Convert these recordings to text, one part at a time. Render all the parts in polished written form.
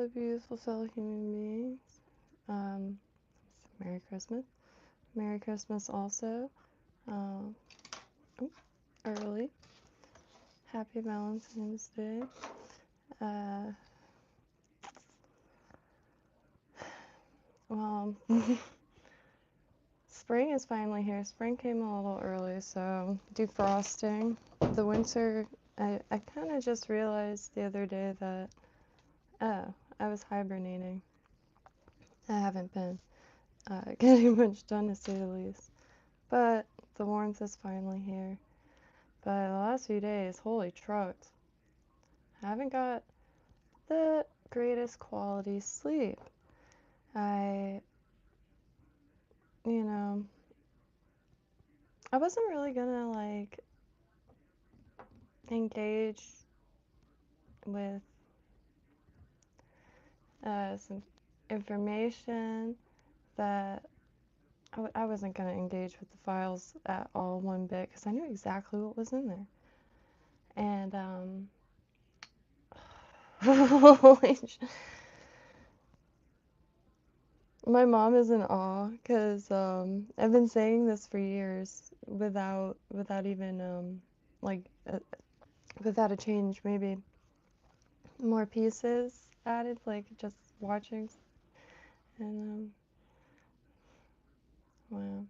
hello, beautiful fellow human beings. Merry Christmas. Merry Christmas also. Um, early. Happy Valentine's Day. Well, spring is finally here. Spring came a little early, so defrosting. The winter, I kind of just realized the other day that, I was hibernating. I haven't been getting much done, to say the least. But the warmth is finally here. But the last few days, holy trucks, I haven't got the greatest quality sleep. I wasn't really gonna like engage with some information that I wasn't gonna engage with the files at all one bit because I knew exactly what was in there. And my mom is in awe because I've been saying this for years without even like without a change, maybe more pieces added, like just watching. And wow,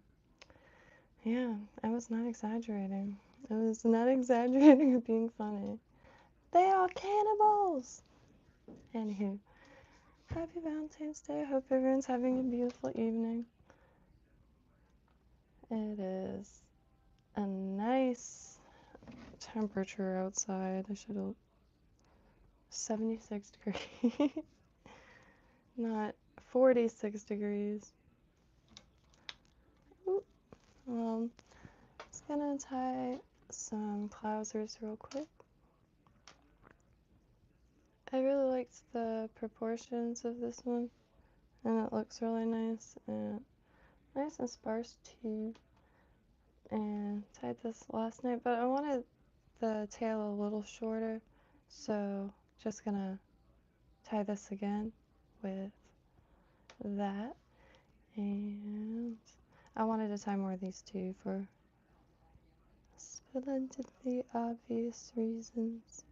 yeah, I was not exaggerating. I was not exaggerating or being funny. They are cannibals. Anywho, happy Valentine's Day. I hope everyone's having a beautiful evening. It is a nice temperature outside. I should have 76 degrees, not 46 degrees. Ooh. Just gonna tie some clousers real quick. I really liked the proportions of this one, and it looks really nice and sparse too. And tied this last night, but I wanted the tail a little shorter, so just gonna tie this again with that. And I wanted to tie more of these too for splendidly obvious reasons.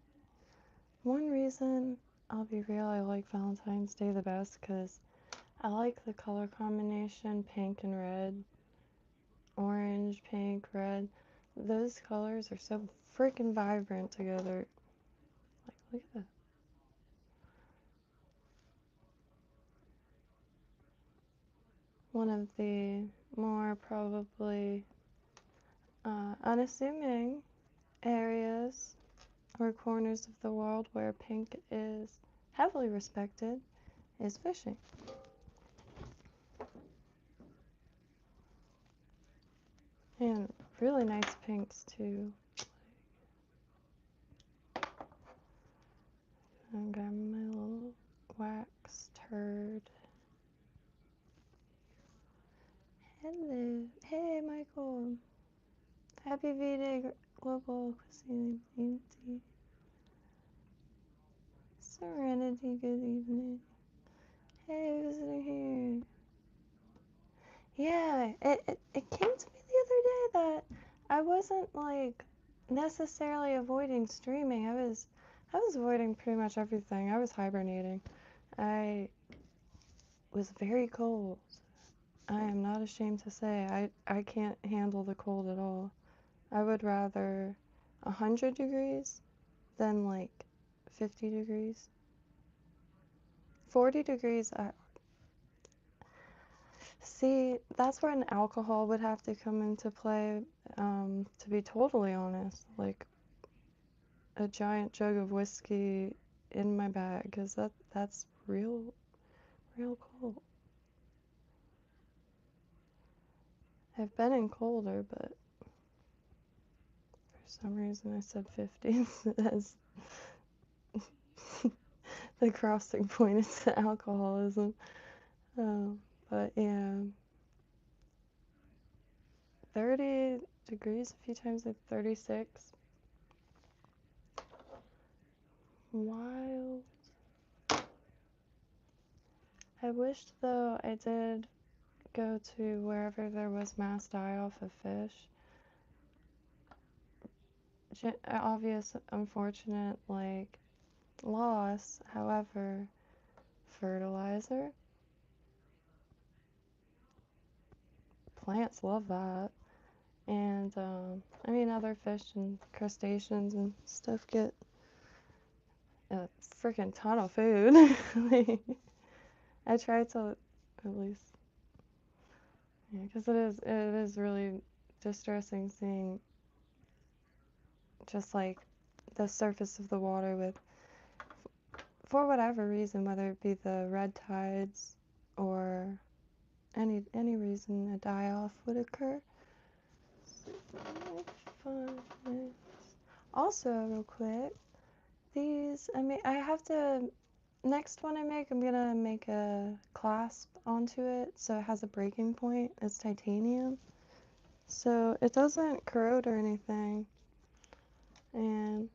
One reason, I'll be real, I like Valentine's Day the best because I like the color combination pink and red. Orange, pink, red. Those colors are so freaking vibrant together. Like, look at that. One of the more probably unassuming areas or corners of the world where pink is heavily respected is fishing. And really nice pinks too. I'm grabbing my little wax turd. Hello. Hey, Michael. Happy V-Day Global Cuisine Community. Serenity, good evening. Hey, visiting here. Yeah, it came to me the other day that I wasn't like necessarily avoiding streaming. I was avoiding pretty much everything. I was hibernating. I was very cold. I am not ashamed to say I can't handle the cold at all. I would rather 100 degrees than like 50 degrees. 40 degrees, see, that's where an alcohol would have to come into play, to be totally honest. Like a giant jug of whiskey in my bag, because that's real cold. I've been in colder, but for some reason I said 50 as the crossing point into alcoholism. But yeah, 30 degrees a few times, like 36. Wild. I wished though I did go to wherever there was mass die-off of fish. Obvious, unfortunate, like, loss. However, fertilizer. Plants love that. And, I mean, other fish and crustaceans and stuff get a freaking ton of food. Like, I try to, at least, yeah, because it is really distressing seeing just like the surface of the water with, for whatever reason, whether it be the red tides or any reason a die-off would occur. Also, real quick, these, I have to, next one I make, I'm gonna make a clasp onto it so it has a breaking point. It's titanium, so it doesn't corrode or anything. And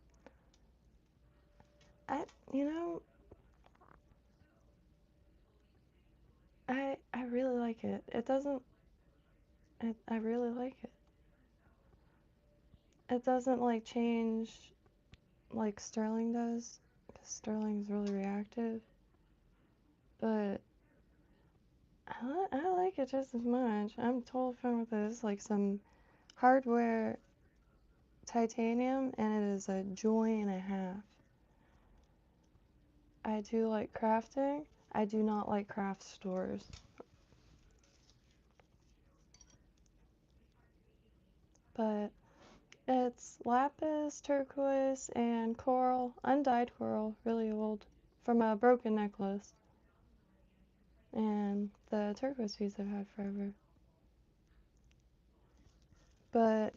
I, you know, I really like it. It doesn't, I really like it. It doesn't like change like sterling does, because sterling's really reactive. But I like it just as much. I'm totally fine with this. Like some hardware titanium, and it is a joy and a half. I do like crafting. I do not like craft stores. But it's lapis, turquoise, and coral, undyed coral, really old, from a broken necklace. And the turquoise piece I've had forever. But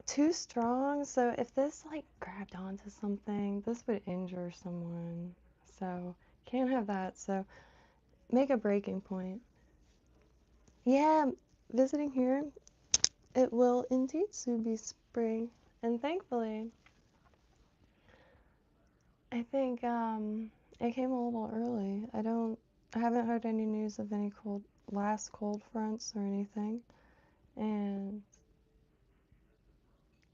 too strong, so if this like grabbed onto something, this would injure someone. So can't have that. So make a breaking point. Yeah, visiting here, it will indeed soon be spring. And thankfully, I think it came a little early. I haven't heard any news of any last cold fronts or anything. And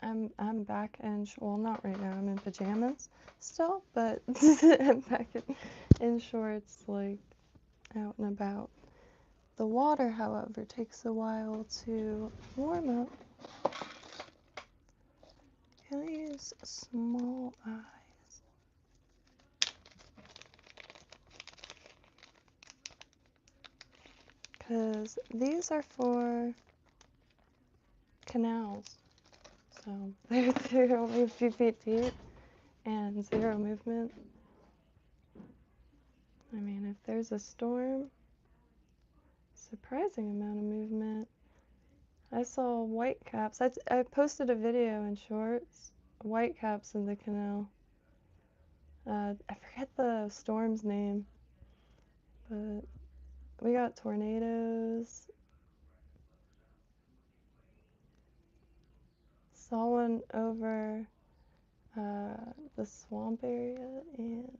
I'm back in, well, not right now, I'm in pajamas still, but I'm back in shorts, like, out and about. The water, however, takes a while to warm up. Can I use small eyes? Because these are for canals. So they're only a few feet deep and zero movement. I mean, if there's a storm, surprising amount of movement. I saw whitecaps. I posted a video in shorts. Whitecaps in the canal. I forget the storm's name, but we got tornadoes. Saw one over the swamp area, and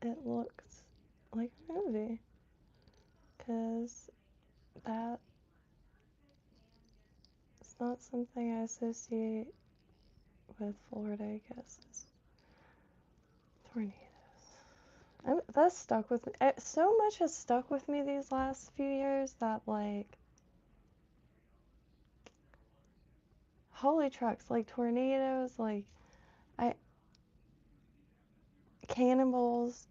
it looked like a movie. Because that is not something I associate with Florida, I guess. It's tornadoes. That's stuck with me. So much has stuck with me these last few years that, like, holy trucks, like tornadoes, like, cannibals.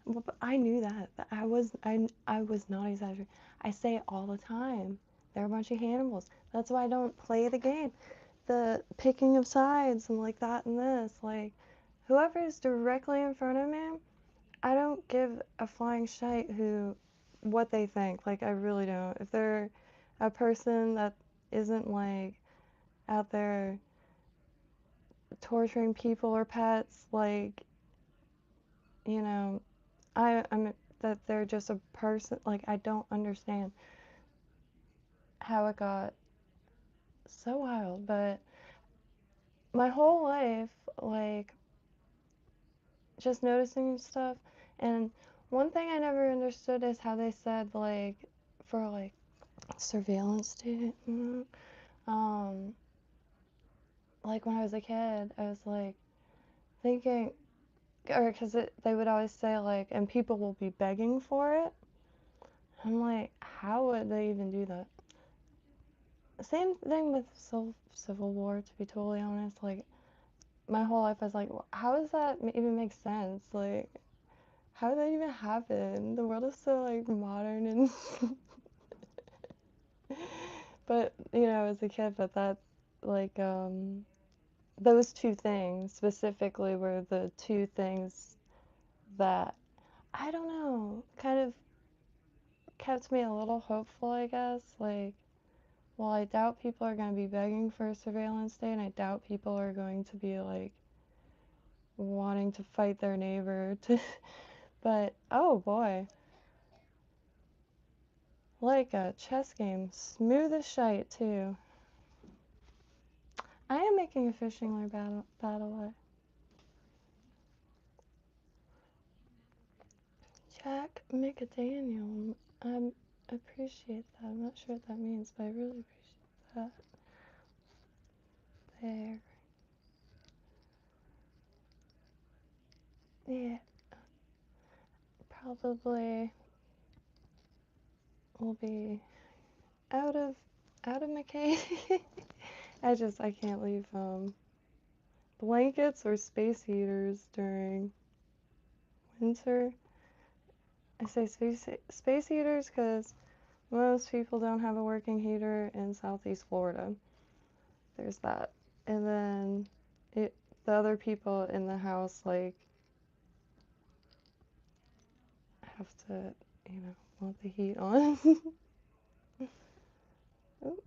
Well, but I knew that. I was not exaggerating. I say it all the time. They're a bunch of cannibals. That's why I don't play the game. The picking of sides and like that and this, like, whoever is directly in front of me, I don't give a flying shite what they think. Like, I really don't. If they're a person that isn't like out there torturing people or pets, like, you know, I'm that they're just a person. Like, I don't understand how it got so wild. But my whole life, like, just noticing stuff, and One thing I never understood is how they said, like, for, like, surveillance state, like, when I was a kid, I was, like, thinking, or because they would always say, like, and people will be begging for it. I'm like, how would they even do that? Same thing with Civil War, to be totally honest. Like, my whole life I was like, how does that even make sense? Like, how did that even happen? The world is so, like, modern and but, you know, as a kid, but that's, like, those two things specifically were the two things that, I don't know, kind of kept me a little hopeful, I guess. Like, well, I doubt people are going to be begging for a surveillance state, and I doubt people are going to be, like, wanting to fight their neighbor to, but, oh boy, like a chess game, smooth as shite, too. I am making a fishing lure battle. Jack McDaniel. I appreciate that. I'm not sure what that means, but I really appreciate that. There. Yeah. Probably will be out of my cave. I can't leave blankets or space heaters during winter. I say space heaters because most people don't have a working heater in Southeast Florida. There's that. And then the other people in the house, like, have to, want the heat on. Ooh.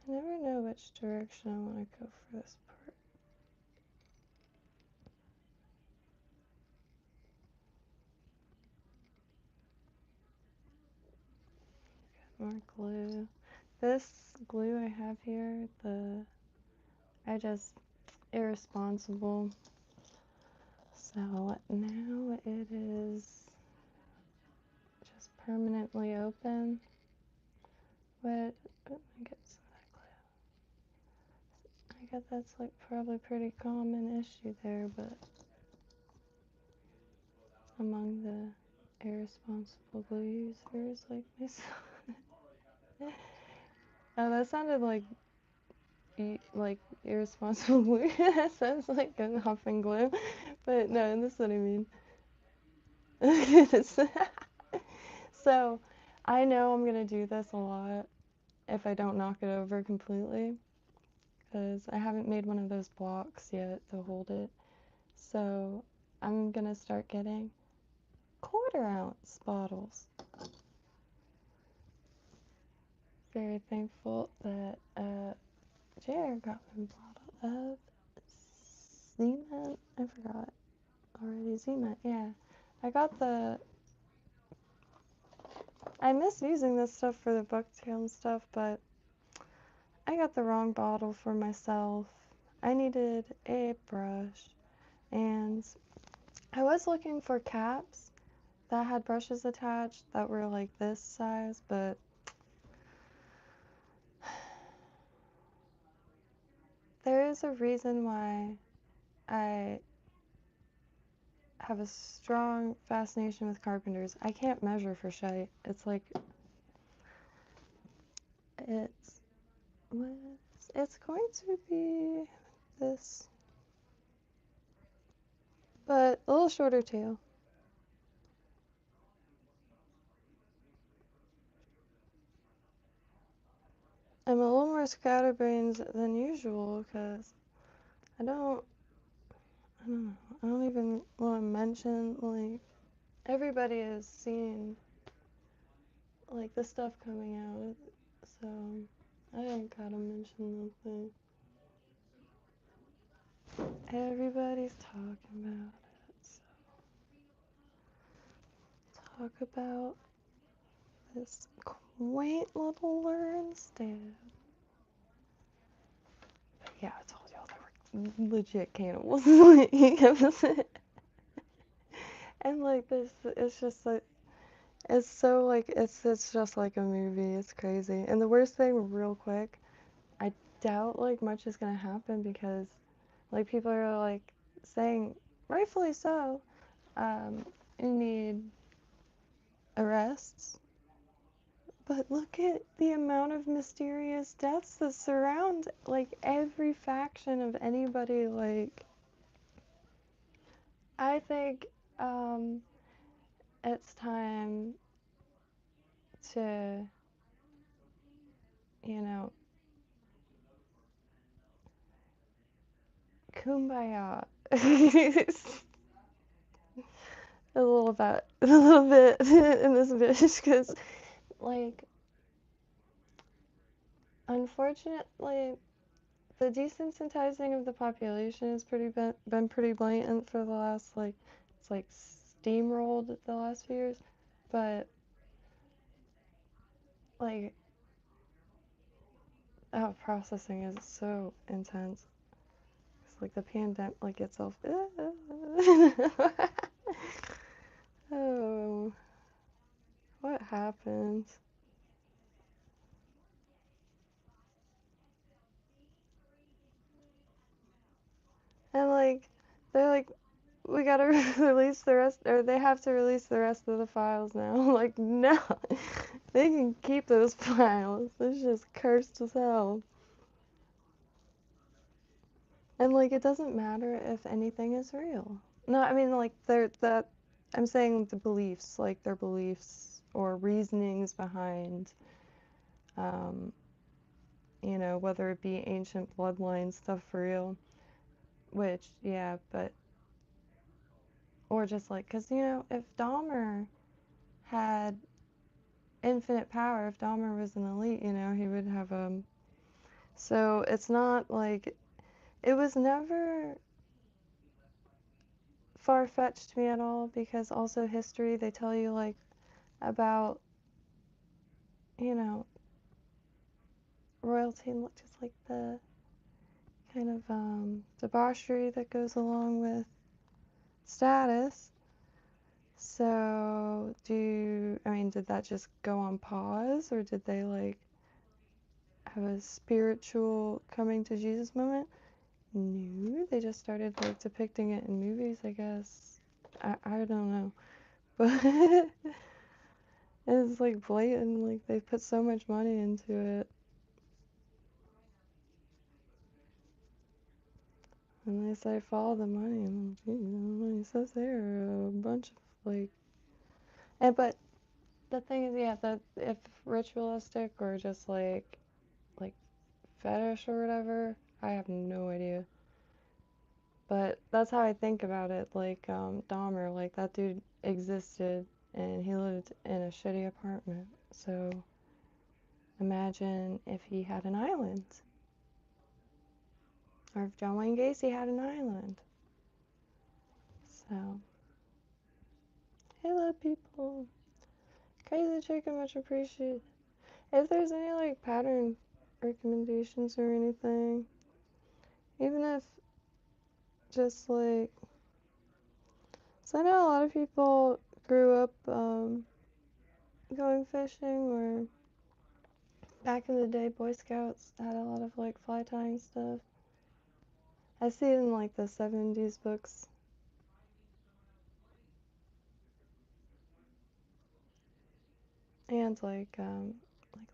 I never know which direction I want to go for this part. More glue. This glue I have here, irresponsible. So now it is just permanently open. Let me get some of that glue. I guess that's, like, probably a pretty common issue there, but among the irresponsible glue users like myself. Oh, that sounded like irresponsible glue. That sounds like a huffing glue, but no, this is what I mean. So, I know I'm gonna do this a lot if I don't knock it over completely, because I haven't made one of those blocks yet to hold it. So, I'm gonna start getting 1/4 ounce bottles. Very thankful that JR got me a bottle of Zima. I forgot already. Zima, yeah. I miss using this stuff for the bucktail and stuff, but I got the wrong bottle for myself. I needed a brush, and I was looking for caps that had brushes attached that were like this size, but there is a reason why I have a strong fascination with carpenters. I can't measure for shite. It's like, it's going to be this, but a little shorter tail. I'm a little more scatterbrained than usual because I don't know. I don't even want to mention, like, everybody is seeing, like, the stuff coming out, so I don't gotta mention nothing. Everybody's talking about it. talk about this quaint little lure instead. Yeah, I told y'all they were legit cannibals. And like this, it's just like, it's so like, it's just like a movie. It's crazy. And the worst thing, real quick, I doubt like much is gonna happen because like people are like saying, rightfully so, you need arrests. But look at the amount of mysterious deaths that surround like every faction of anybody. Like, I think it's time to, you know, kumbaya. A little bit in this bitch, because like, unfortunately, the desensitizing of the population has been pretty blatant for the last like, it's like steamrolled the last few years, but like, oh, processing is so intense. It's like the pandemic, like itself. Oh, what happened? And like, they're like, we gotta release the rest, or they have to release the rest of the files now. Like, no, they can keep those files. It's just cursed as hell. And like, it doesn't matter if anything is real. No, I mean like I'm saying the beliefs, like their beliefs or reasonings behind, um, whether it be ancient bloodline stuff for real, which yeah, but or just like, cause if Dahmer had infinite power, if Dahmer was an elite, he would have So it's not like it was never far-fetched to me at all, because also history, they tell you like about, you know, royalty and just like the kind of debauchery that goes along with status. So did that just go on pause, or did they like have a spiritual coming to Jesus moment? No, they just started like depicting it in movies, I guess. I don't know. But it's like blatant, like they put so much money into it. And they say follow the money, and the money says there are a bunch of like, but the thing is, yeah, that if ritualistic or just like fetish or whatever, I have no idea. But that's how I think about it. Like Dahmer, like that dude existed and he lived in a shitty apartment. So imagine if he had an island, or if John Wayne Gacy had an island. So, hello people. Crazy chicken, much appreciated. If there's any like pattern recommendations or anything, even if just like, so I know a lot of people grew up going fishing, or back in the day Boy Scouts had a lot of like fly tying stuff. I see it in like the 70s books. And like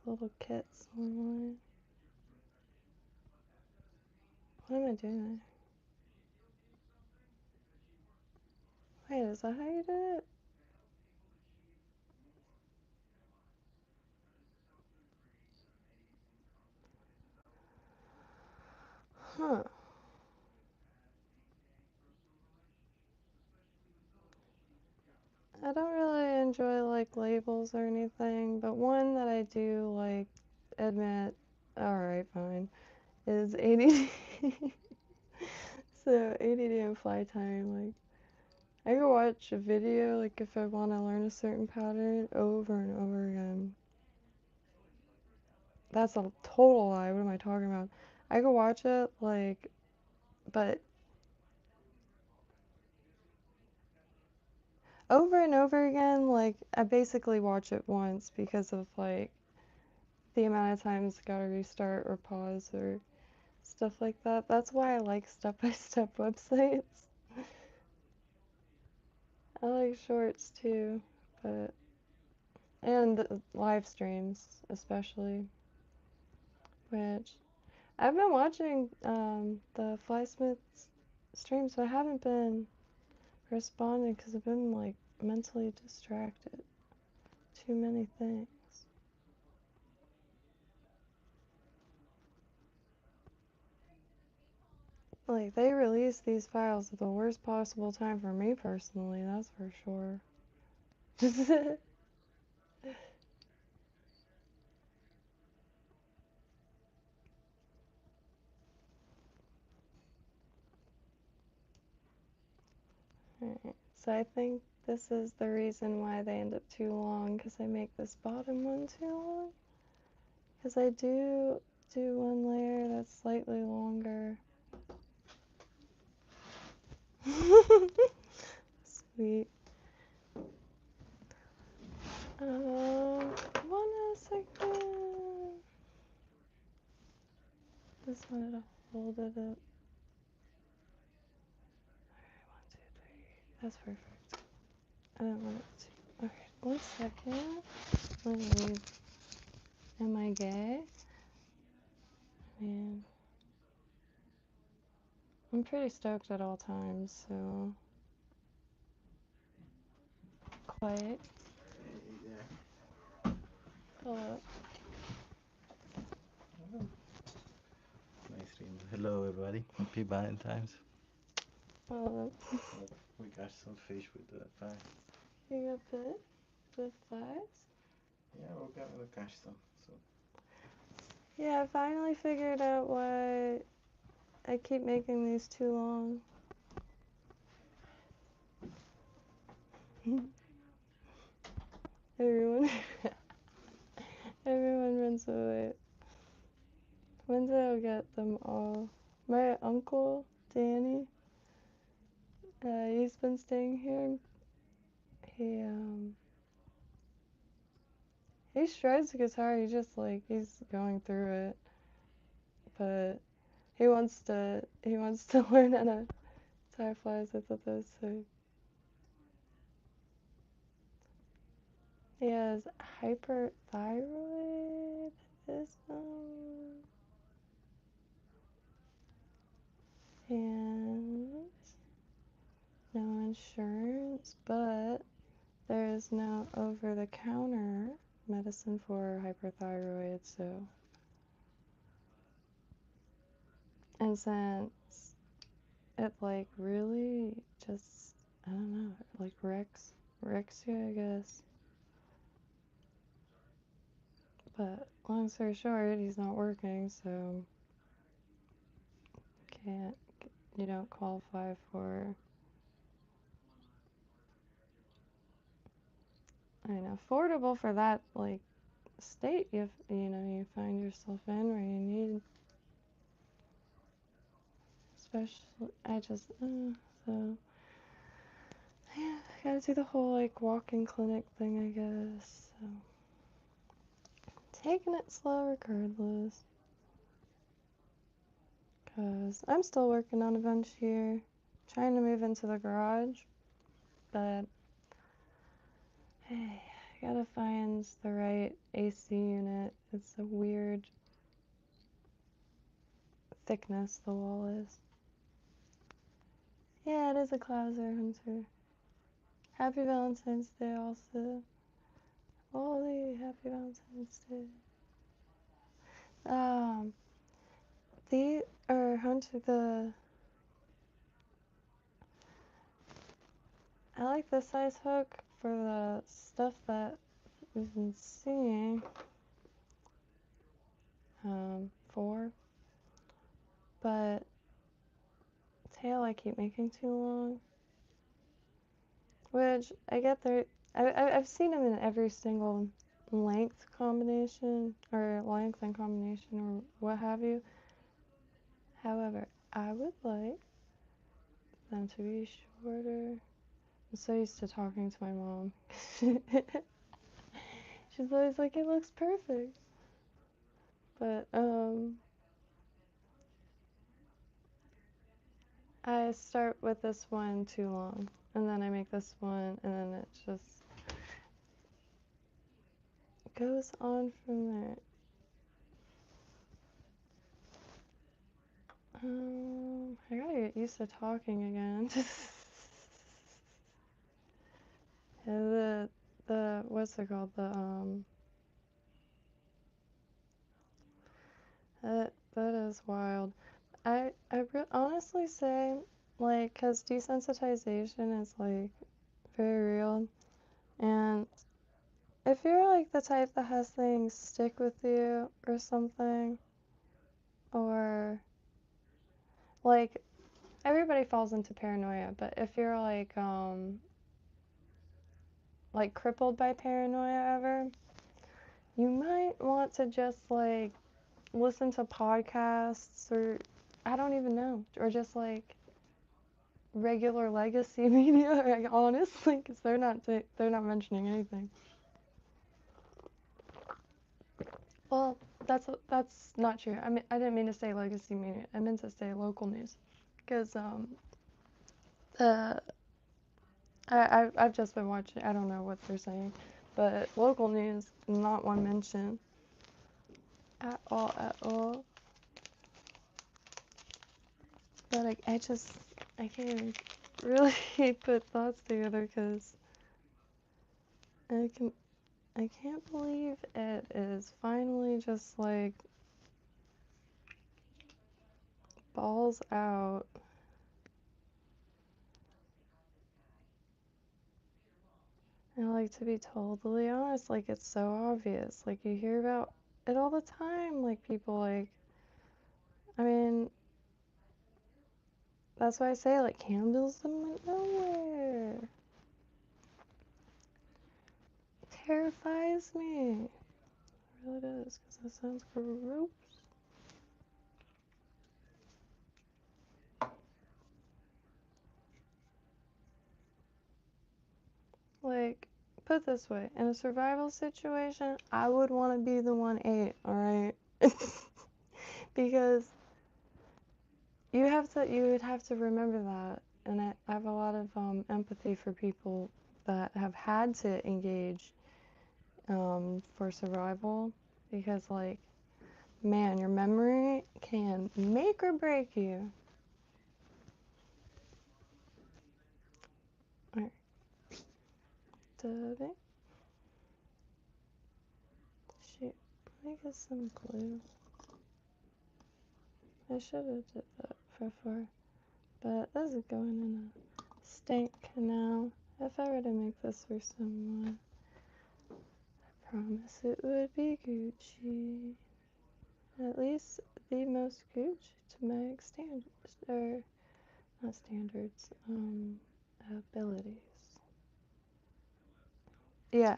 little kits online. What am I doing? Wait, is that how you did it? Huh. I don't really enjoy like labels or anything, but one that I do like admit, alright, fine, is ADD. So ADD and fly tying, like, I could watch a video, like if I want to learn a certain pattern over and over again. That's a total lie. What am I talking about? I could watch it, like, but over and over again, like, I basically watch it once because of, like, the amount of times I gotta restart or pause or stuff like that. That's why I like step-by-step websites. I like shorts too, but, and live streams especially, which I've been watching the Flysmith's streams, but I haven't been responding because I've been like mentally distracted. Too many things. Like, they release these files at the worst possible time for me personally, that's for sure. Alright, so I think this is the reason why they end up too long, because I make this bottom one too long. Because I do one layer that's slightly longer. Sweet. One second. Just wanted to hold it up. Alright, 1, 2, 3. That's perfect. I don't want it to. Alright, 1 second. Let me leave. Am I gay? Man. I'm pretty stoked at all times, so. Quiet. Pull up. Nice stream. Hello everybody. Happy Valentine's. Pull up. We got some fish with the fly. You got bit with flies? Yeah, we're gonna catch some. So. Yeah, I finally figured out why I keep making these too long. Everyone runs away. One day I'll get them all. My uncle, Danny, he's been staying here. He shreds the guitar, he's going through it. But he wants to learn how to tie flies. I thought that was sick. He has hyperthyroidism. And no insurance, but there is no over-the-counter medicine for hyperthyroid, so. And since it like really just, I don't know, like wrecks you, I guess. But long story short, he's not working, so you don't qualify for, I mean, affordable for that, like, state you find yourself in where you need, especially, so, yeah, I gotta do the whole, like, walk-in clinic thing, I guess, so, taking it slow regardless, because I'm still working on a bunch here, trying to move into the garage, but, hey, I gotta find the right AC unit. It's a weird thickness the wall is. Yeah, it is a Clouser Hunter. Happy Valentine's Day also. Holy happy Valentine's Day. Hunter, I like this size hook for the stuff that we've been seeing. 4. But tail I keep making too long. which I get there. I've seen them in every single length combination or length and combination or what have you. However, I would like them to be shorter. I'm so used to talking to my mom. She's always like, it looks perfect. But I start with this one too long, and then I make this one, and then it just goes on from there. I gotta get used to talking again. Yeah, the what's it called? That is wild. I honestly say, like, 'cause desensitization is like very real, and if you're like the type that has things stick with you or something, or like everybody falls into paranoia, but if you're like crippled by paranoia ever, you might want to just like listen to podcasts or I don't even know, or just like regular legacy media, like, honestly, because they're not mentioning anything. Well, that's not true. I mean, I didn't mean to say legacy media. I meant to say local news, because the I've just been watching. I don't know what they're saying, but local news, not one mention at all, at all. But I can't even really put thoughts together because I can I can't believe it is finally just like balls out. And like, to be totally honest, like, it's so obvious. Like, you hear about it all the time. Like, people like, I mean, that's why I say like cannibalism went nowhere. It terrifies me. It really does, because that sounds gross. Like, put it this way, in a survival situation, I would want to be the one ate, alright? Because you would have to remember that. And I have a lot of empathy for people that have had to engage for survival. Because, like, man, your memory can make or break you. Alright, dubbing. Shoot, let me get some glue. I should have did that before, but this is going in a stank now. If I were to make this for someone, I promise it would be Gucci. At least the most Gucci to my standards, or not standards, abilities. Yeah,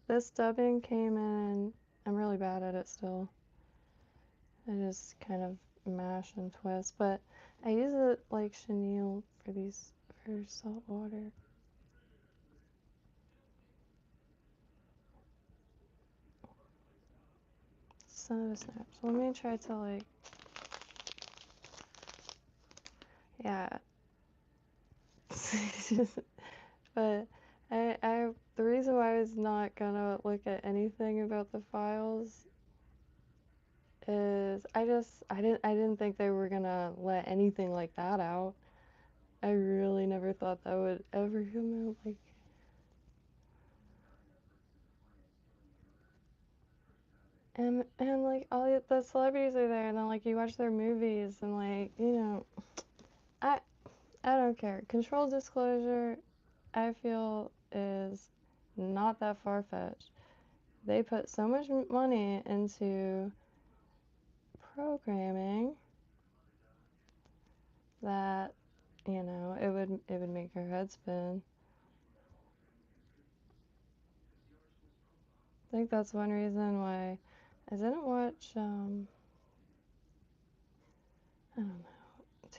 this dubbing came in, I'm really bad at it still. I just kind of mash and twist, but I use it like chenille for salt water. Son of a snap. So let me try to like, yeah. But the reason why I was not gonna look at anything about the files is I didn't think they were gonna let anything like that out. I really never thought that would ever come out. Like, and like all the celebrities are there, and then like you watch their movies, and like, you know, I I don't care. Controlled disclosure, I feel, is not that far-fetched. They put so much money into programming that you know, it would make your head spin. I think that's one reason why I didn't watch I don't know,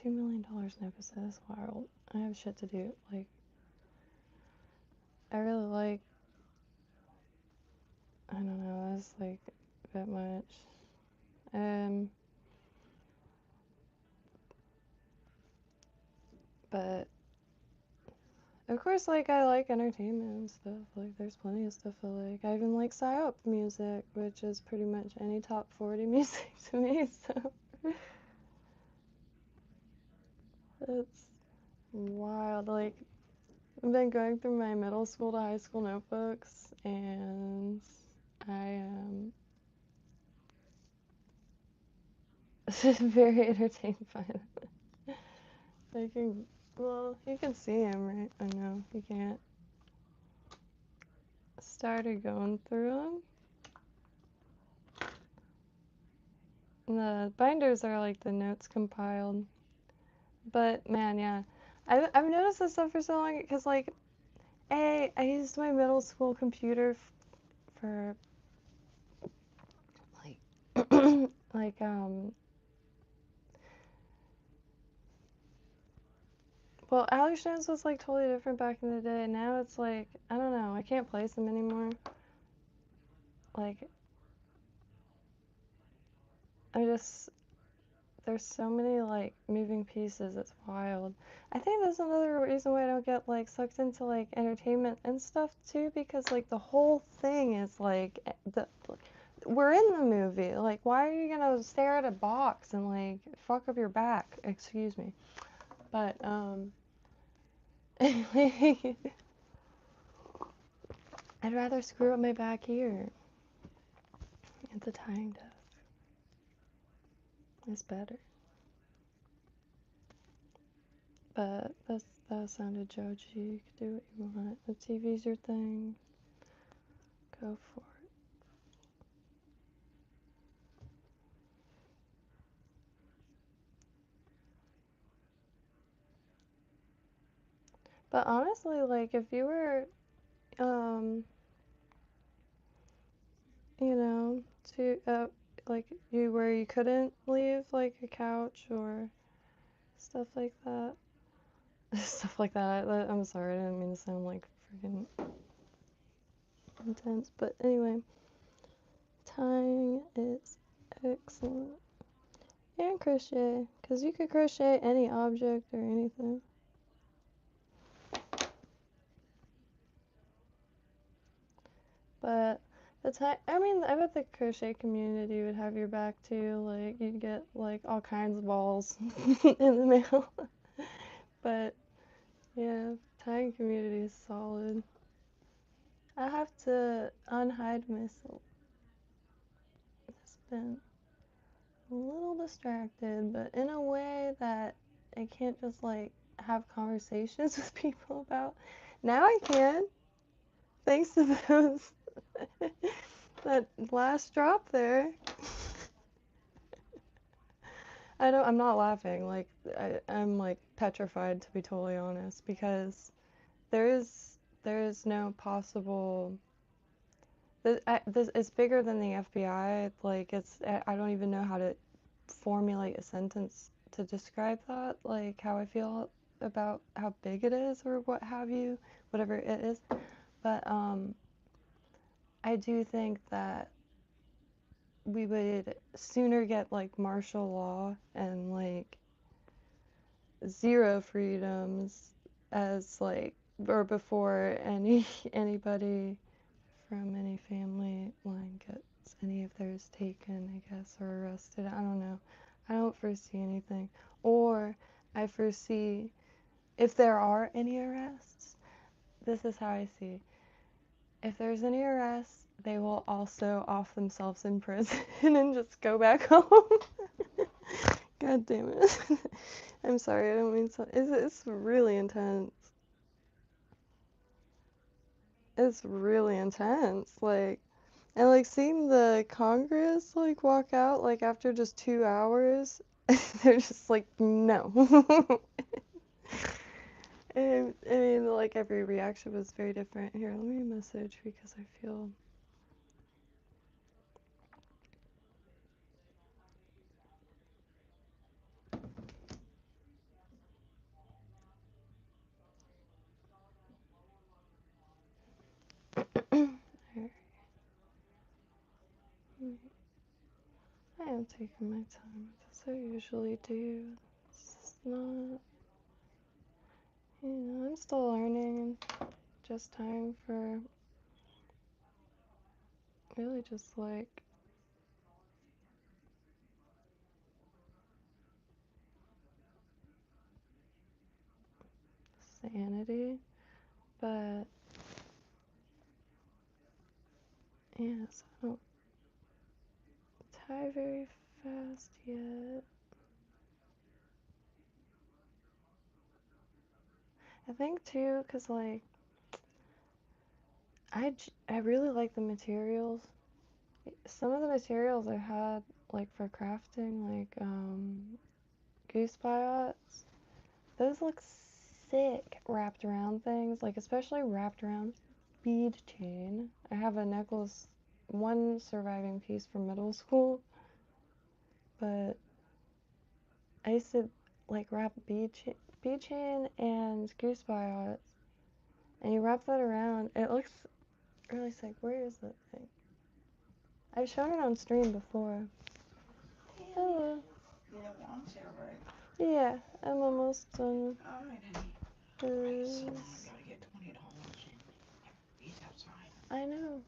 $2 million an episode is wild. I have shit to do. Like, I really like, I don't know, that's like a bit much. But of course, like, I like entertainment and stuff. Like, there's plenty of stuff I like. I even like psyop music, which is pretty much any top 40 music to me, so it's wild. Like, I've been going through my middle school to high school notebooks, and I am very entertained by it. I can, well, you can see him, right? I know, you can't. Started going through them. The binders are like the notes compiled. But man, yeah, I've noticed this stuff for so long because like, I used my middle school computer for like, like well, Alex Jones was like totally different back in the day. Now it's like, I don't know, I can't place them anymore. Like, I just, there's so many like moving pieces, it's wild. I think that's another reason why I don't get like sucked into like entertainment and stuff too, because like the whole thing is like we're in the movie. Like, why are you gonna stare at a box and like fuck up your back? Excuse me. But I'd rather screw up my back here. It's a tying desk. It's better. But that sounded judgy. You can do what you want. The TV's your thing. Go for it. But honestly, like if you were, um, you know, to like you where you couldn't leave like a couch or stuff like that, stuff like that. I'm sorry, I didn't mean to sound like freaking intense. But anyway, tying is excellent. And crochet, because you could crochet any object or anything. But I mean, I bet the crochet community would have your back too. Like, you'd get like all kinds of balls in the mail. But yeah, tying community is solid. I have to unhide myself. I've been a little distracted, but in a way that I can't just like have conversations with people about. Now I can, thanks to those that last drop there. I'm not laughing. Like, I'm like petrified to be totally honest because there is no possible. This it's bigger than the FBI. Like, I don't even know how to formulate a sentence to describe that. Like how I feel about how big it is or what have you, whatever it is. But I do think that we would sooner get like martial law and like zero freedoms as like or before anybody from any family line gets any of theirs taken, I guess, or arrested. I don't know. I don't foresee anything. Or I foresee if there are any arrests, this is how I see. If there's any arrests, they will also off themselves in prison and just go back home. God damn it. I'm sorry, I don't mean so. It's really intense. It's really intense. Like, and like seeing the Congress like walk out like after just 2 hours, they're just like, no. I mean, like every reaction was very different. Here, let me message because I feel. I am taking my time with this. I usually do. It's not, I'm still learning and just time for really just like sanity. But yes, I don't tie very fast yet. I think too, cause like I really like the materials. Some of the materials I had like for crafting, like goose biots, those look sick wrapped around things, like especially wrapped around bead chain. I have a necklace, one surviving piece from middle school, but I used to like wrap bead chain and goose biots, and you wrap that around. It looks really sick. Where is that thing? I've shown it on stream before. Hello. You don't want to, right? Yeah, I'm almost done. All right, honey. This. Right, so now I gotta get $20 and he's outside. I know.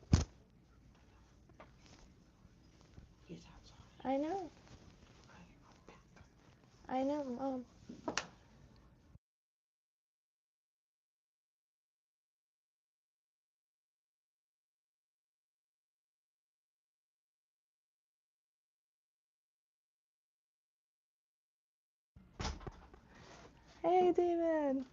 He's outside. I know. I know, Mom. Hey, David.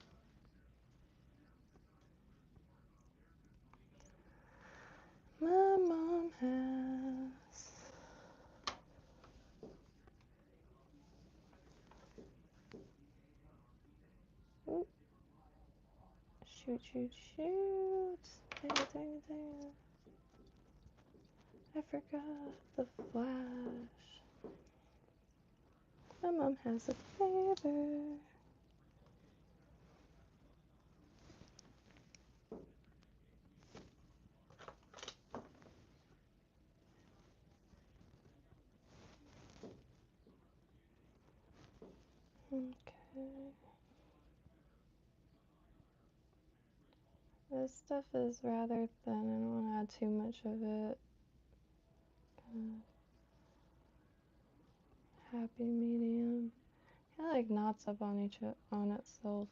My mom has. Ooh. Shoot, shoot, shoot. Dang it, dang it, dang it. I forgot the flash. My mom has a favor. Okay. This stuff is rather thin. I don't want to add too much of it. Happy medium. It like knots up on itself.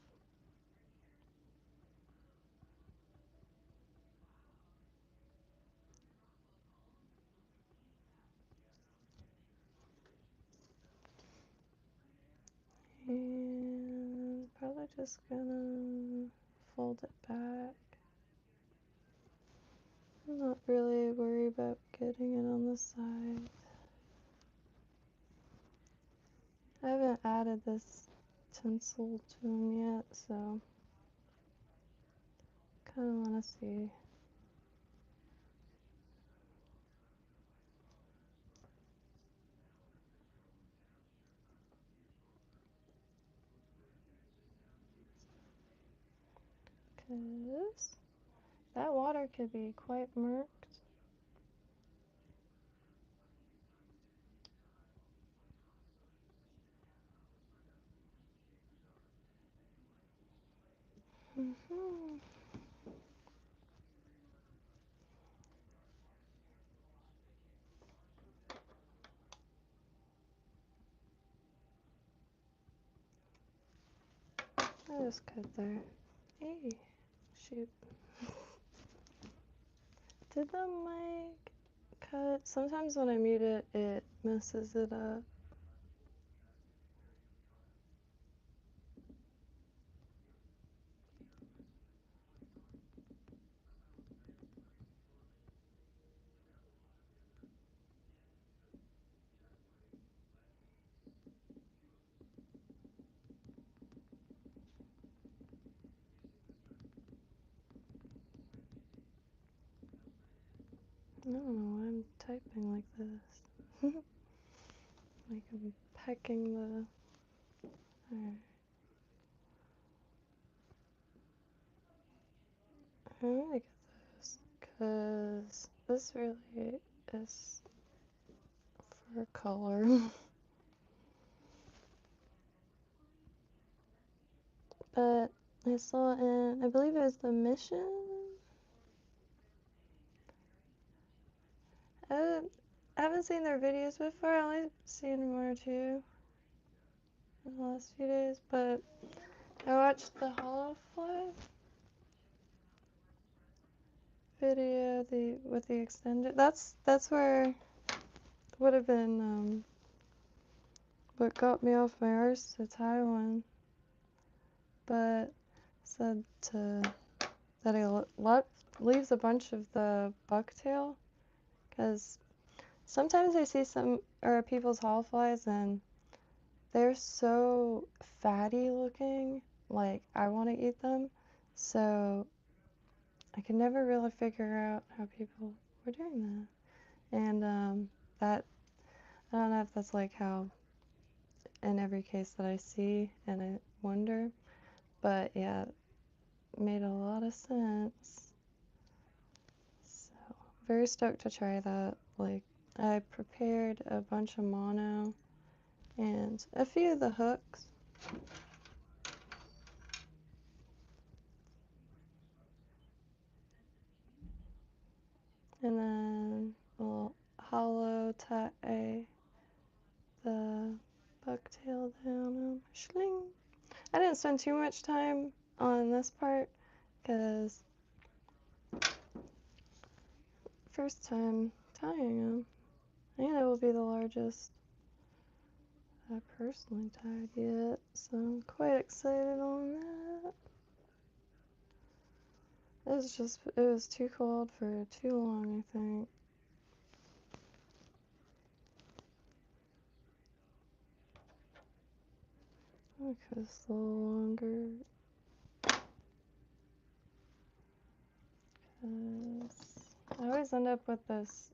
And probably just gonna fold it back. I'm not really worried about getting it on the side. I haven't added this tinsel to them yet, so kind of want to see. Because that water could be quite murked. I just cut there. Hey, shoot. Did the mic cut? Sometimes when I mute it, it messes it up. I don't know why I'm typing like this. Like I'm pecking the... Alright. I'm gonna get this, because this really is for color. But I saw in, I believe it was the Mission. I haven't seen their videos before. I only seen one or two in the last few days, but I watched the Hollow Fly video, with the extended. That's where would have been what got me off my arse to tie one, but said that he leaves a bunch of the bucktail, because sometimes I see some or people's hollow flies and they're so fatty looking, like I want to eat them. So I could never really figure out how people were doing that. And that, I don't know if that's like how in every case that I see and I wonder, but yeah, it made a lot of sense. So very stoked to try that. Like I prepared a bunch of mono and a few of the hooks. And then we'll hollow tie the bucktail down. Shling. I didn't spend too much time on this part because first time tying them. And it will be the largest I personally tied yet, so I'm quite excited on that. It was too cold for too long, I think. Okay, it's a little longer. I always end up with this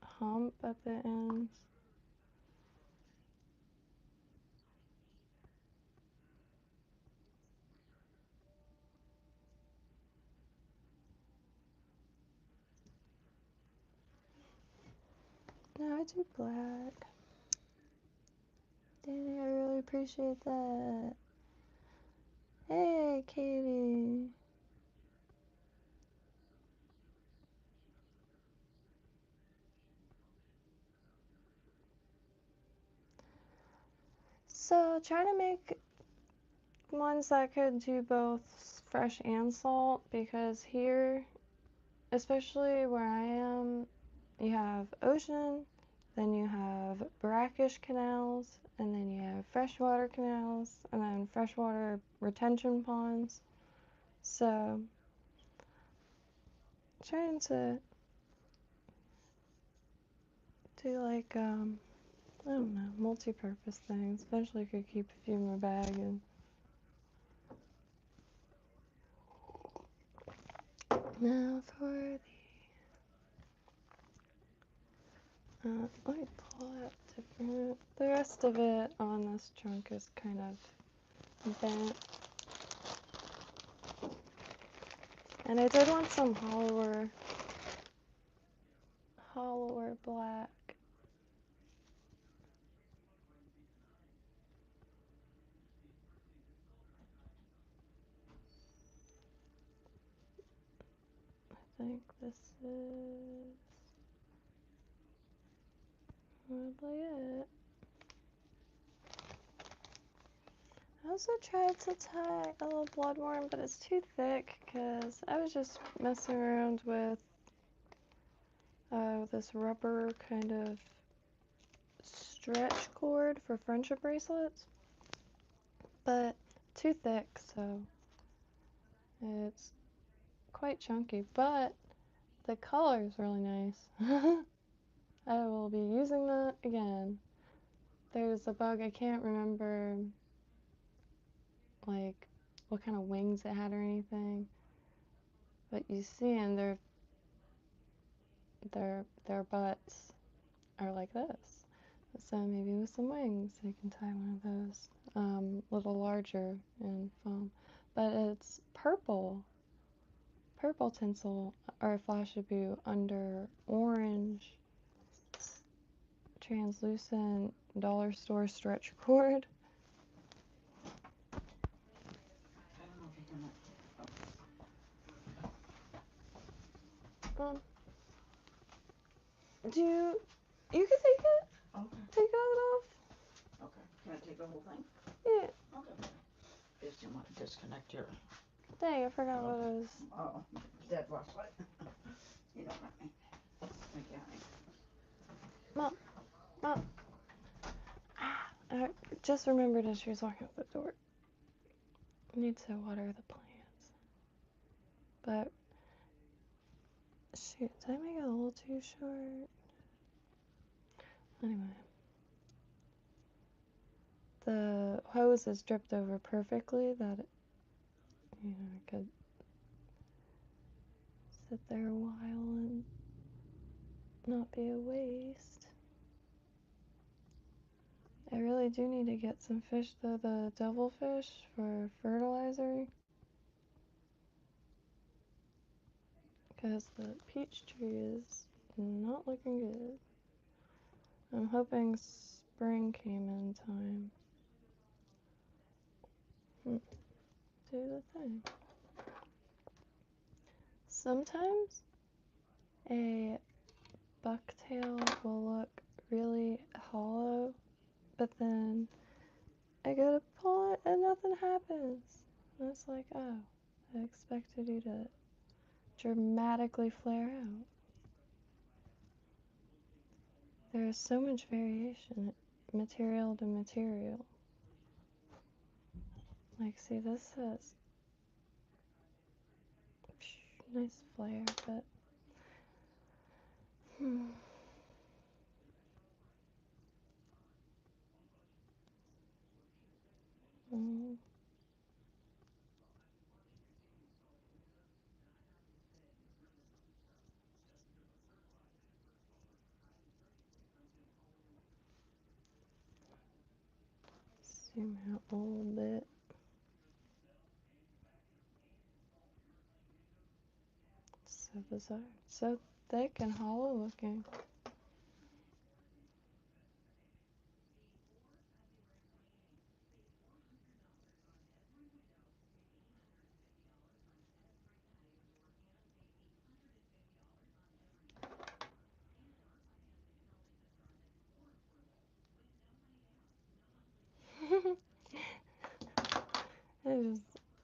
hump at the end. No, I do black. Danny, I really appreciate that. Hey, Katie. So, try to make ones that could do both fresh and salt, because here, especially where I am, you have ocean, then you have brackish canals, and then you have freshwater canals, and then freshwater retention ponds. So, trying to do like, I don't know, multi-purpose things. Eventually could keep a few in my bag. And now for let me pull out different. The rest of it on this trunk is kind of bent. And I did want some hollower black. I think this is probably it. I also tried to tie a little bloodworm, but it's too thick because I was just messing around with this rubber kind of stretch cord for friendship bracelets, but too thick, so it's quite chunky, but the color is really nice. I will be using that again. There's a bug, I can't remember like what kind of wings it had or anything, but you see, and they're their butts are like this. So maybe with some wings, you can tie one of those, a little larger in foam. But it's purple tinsel or flashabou under orange translucent dollar store stretch cord. I don't know if you can. You can take it? Okay. Take it off? Okay. Can I take the whole thing? Yeah. Okay. Just you want to disconnect your. Dang, I forgot what it was. Oh, dead flashlight. You don't let me. Thank you, honey. Mom. I just remembered as she was walking out the door. I need to water the plants. But, shoot, did I make it a little too short? Anyway. The hose is dripped over perfectly that it, I could sit there a while and not be a waste. I really do need to get some fish though, the devilfish for fertilizer. Because the peach tree is not looking good. I'm hoping spring came in time. Do the thing. Sometimes a bucktail will look really hollow, but then I go to pull it and nothing happens. And it's like, oh, I expected you to dramatically flare out. There is so much variation, material to material. Like, see, this has nice flare, but mm. Zoom out a little bit. So bizarre. So thick and hollow looking.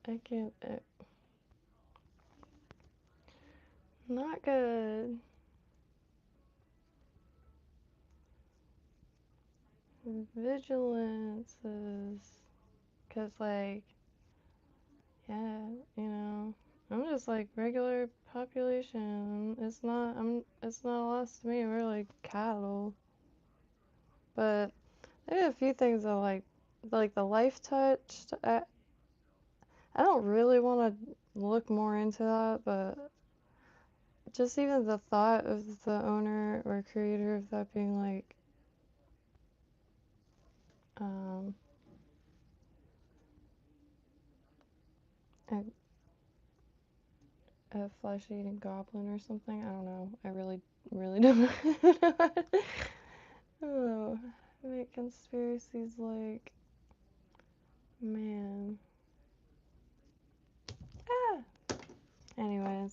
I can't. Not good. Vigilance is. Because, like, yeah, I'm just like regular population. It's not a loss to me. We're like cattle. But there are a few things that like the life touch. I don't really want to look more into that, but just even the thought of the owner or creator of that being like, a, a flesh-eating goblin or something. I don't know. I really don't know. Oh, make conspiracies like, man. Ah. Anyways,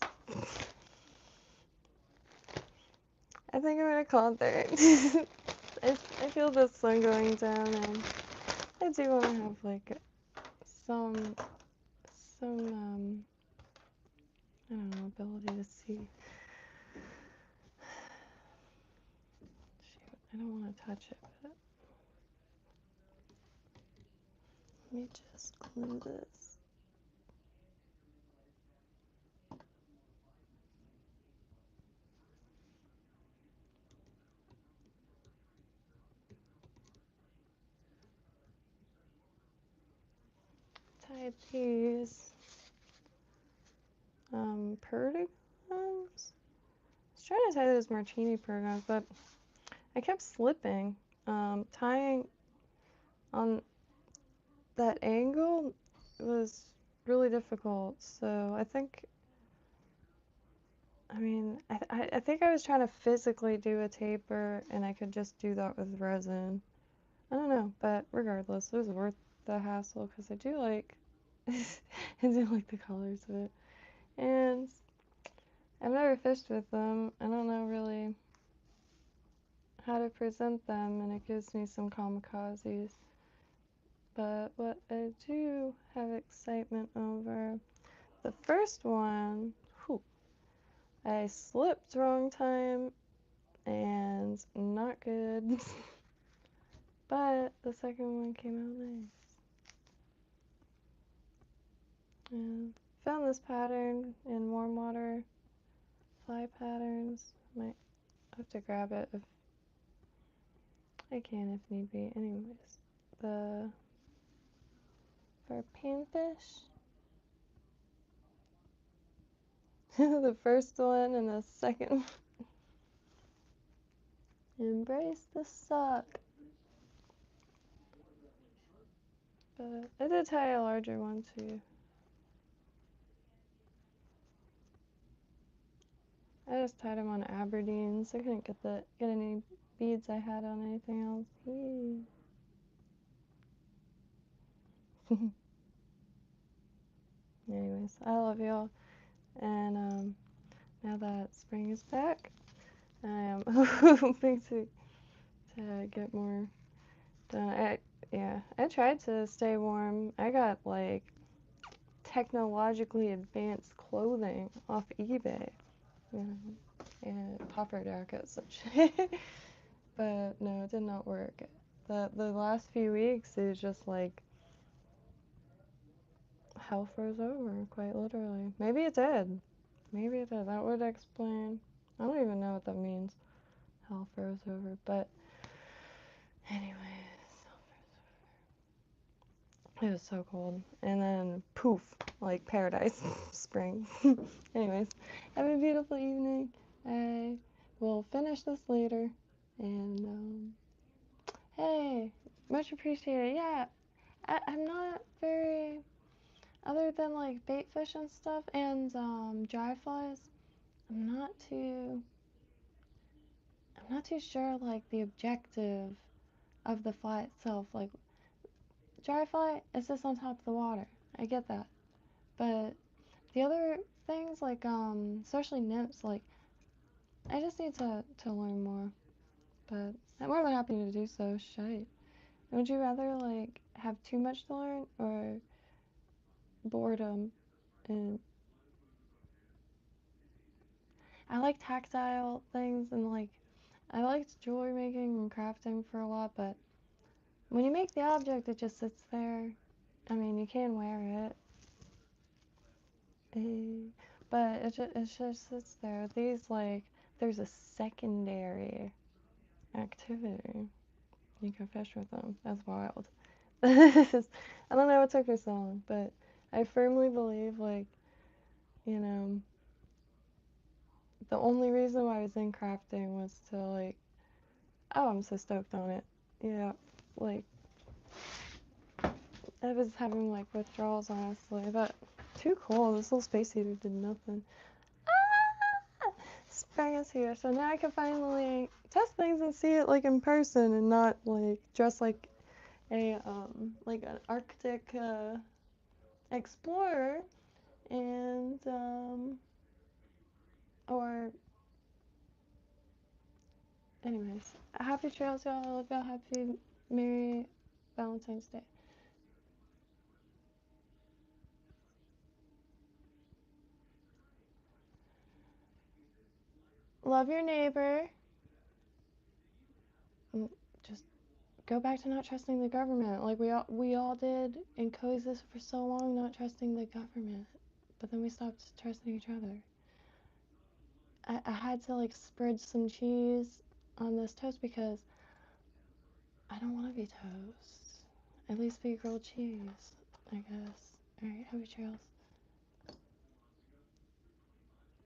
I think I'm gonna call it there. I feel the sun going down, and I do want to have like some I don't know, ability to see. Shoot, I don't want to touch it, but let me just glue this. Tie these perdigons trying to tie those martini programs, but I kept slipping. Tying on that angle was really difficult, so I think, I mean, I think I was trying to physically do a taper, and I could just do that with resin. I don't know, but regardless, it was worth the hassle, because I do like, I do like the colors of it, and I've never fished with them. I don't know really how to present them, and it gives me some kamikazes. But what I do have excitement over, the first one, whew, I slipped wrong time and not good. But the second one came out nice. And found this pattern in warm water fly patterns. Might have to grab it if I can, if need be. Anyways, for panfish, the first one and the second one. Embrace the suck. But I did tie a larger one too. I just tied them on Aberdeens. I couldn't get any beads I had on anything else. Anyways, I love y'all. And now that spring is back, I am hoping to get more done. I tried to stay warm. I got like technologically advanced clothing off eBay, you know, and popper jackets and shit. But no, it did not work. The last few weeks, it was just like hell froze over, quite literally. Maybe it did. Maybe it did. That would explain. I don't even know what that means. Hell froze over. But anyways, it was so cold. And then poof, like paradise, spring. Anyways, have a beautiful evening. I will finish this later. And hey, much appreciated. Yeah, I'm not very, other than like bait fish and stuff and dry flies, I'm not too sure like the objective of the fly itself. Like dry fly is just on top of the water. I get that. But the other things like especially nymphs, like I just need to learn more. But I'm more than happy to do so. Shite. Would you rather like have too much to learn or boredom? And I like tactile things, and like I liked jewelry making and crafting for a lot, but when you make the object, it just sits there. I mean, you can wear it, but it just sits there. These, like, there's a secondary activity. You can fish with them. That's wild. I don't know what took me so long, but I firmly believe, like, you know, the only reason why I was in crafting was to, like, oh, I'm so stoked on it. Yeah, like, I was having, like, withdrawals, honestly, but too cool. This little space heater did nothing. Ah! Spring is here, so now I can finally test things and see it, like, in person and not, like, dress like like an Arctic, explorer and, or, anyways, happy trails, y'all. I love y'all. Happy, Merry Valentine's Day. Love your neighbor. Just go back to not trusting the government. Like we all did and coexist for so long, not trusting the government. But then we stopped trusting each other. I had to like spread some cheese on this toast because I don't want to be toast. At least be grilled cheese, I guess. Alright, happy trails.